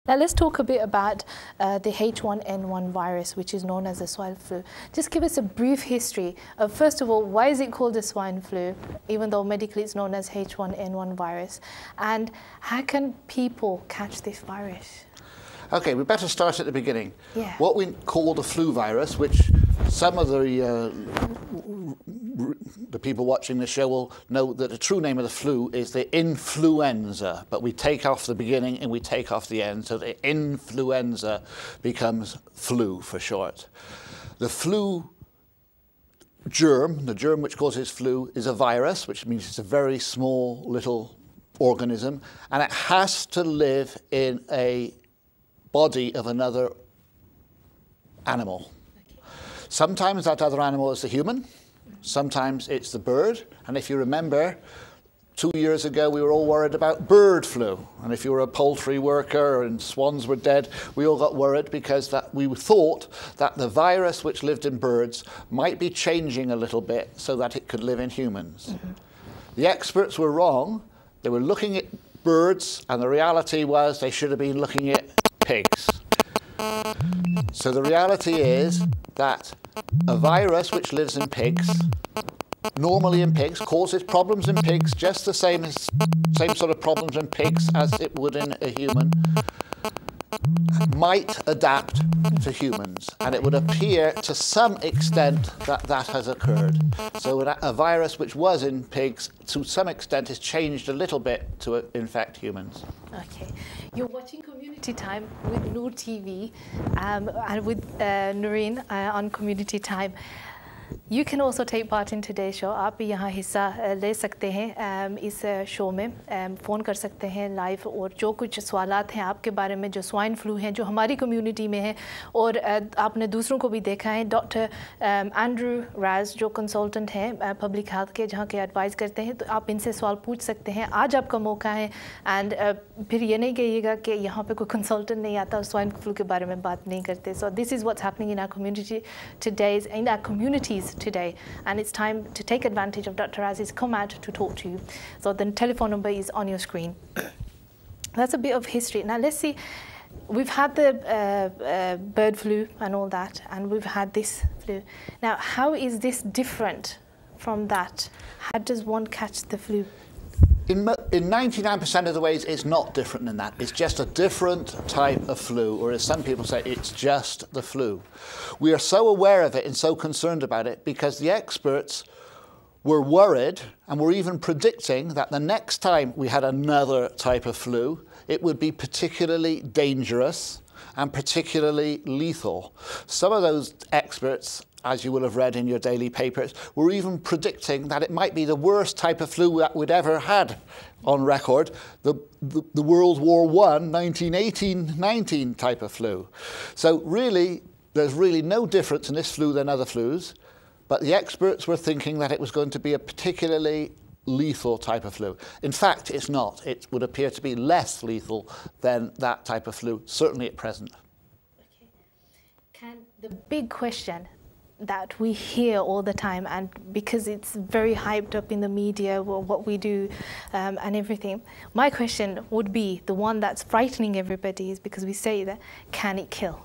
Now let's talk a bit about the H1N1 virus, which is known as the swine flu. Just give us a brief history of, first of all, why is it called the swine flu, even though medically it's known as H1N1 virus, and how can people catch this virus? Okay, we better start at the beginning. Yeah. What we call the flu virus, which some of the people watching the show will know that the true name of the flu is the influenza, but we take off the beginning and we take off the end, so the influenza becomes flu for short. The flu germ, the germ which causes flu, is a virus, which means it's a very small little organism, and it has to live in a body of another animal. Sometimes that other animal is the human, sometimes it's the bird, and if you remember, 2 years ago we were all worried about bird flu, and if you were a poultry worker and swans were dead, we all got worried because we thought that the virus which lived in birds might be changing a little bit so that it could live in humans. Mm-hmm. The experts were wrong. They were looking at birds, and the reality was they should have been looking at pigs. So the reality is that a virus which lives in pigs, normally in pigs, causes problems in pigs just the same sort of problems in pigs as it would in a human, might adapt to humans, and it would appear to some extent that that has occurred. So a virus which was in pigs to some extent has changed a little bit to infect humans. Okay, you're watching Community Time with NOOR TV and with Noorin on Community Time. You can also take part in today's show. आप भी यहाँ हिस्सा ले सकते हैं इस show में, phone कर सकते हैं लाइव, और जो कुछ सवालात हैं आपके बारे में जो स्वाइन फ्लू हैं जो हमारी कम्युनिटी में है और आपने दूसरों को भी देखा है, डॉक्टर एंड्रू राउज जो कंसल्टेंट हैं पब्लिक हेल्थ के, जहाँ के एडवाइस करते हैं, तो आप इनसे सवाल पूछ सकते हैं। आज आपका मौका है, एंड फिर ये नहीं कहिएगा कि यहाँ पे कोई कंसल्टेंट नहीं आता और स्वाइन फ्लू के बारे में बात नहीं करते। So this is what's happening in our community today, in our communities today, and it's time to take advantage of Dr. Raz's come out to talk to you. So the telephone number is on your screen. That's a bit of history. Now let's see, we've had the bird flu and all that, and we've had this flu. Now how is this different from that? How does one catch the flu? In 99% of the ways, it's not different than that. It's just a different type of flu, or as some people say, it's just the flu. We are so aware of it and so concerned about it because the experts were worried and were even predicting that the next time we had another type of flu, it would be particularly dangerous and particularly lethal. Some of those experts, as you will have read in your daily papers, were even predicting that it might be the worst type of flu that we'd ever had on record, the World War I, 1918-19 type of flu. So really, there's really no difference in this flu than other flus, but the experts were thinking that it was going to be a particularly lethal type of flu. In fact, it's not. It would appear to be less lethal than that type of flu, certainly at present. Okay. The big question that we hear all the time, and because it's very hyped up in the media, what we do and everything, my question would be, the one that's frightening everybody, is because we say that, can it kill?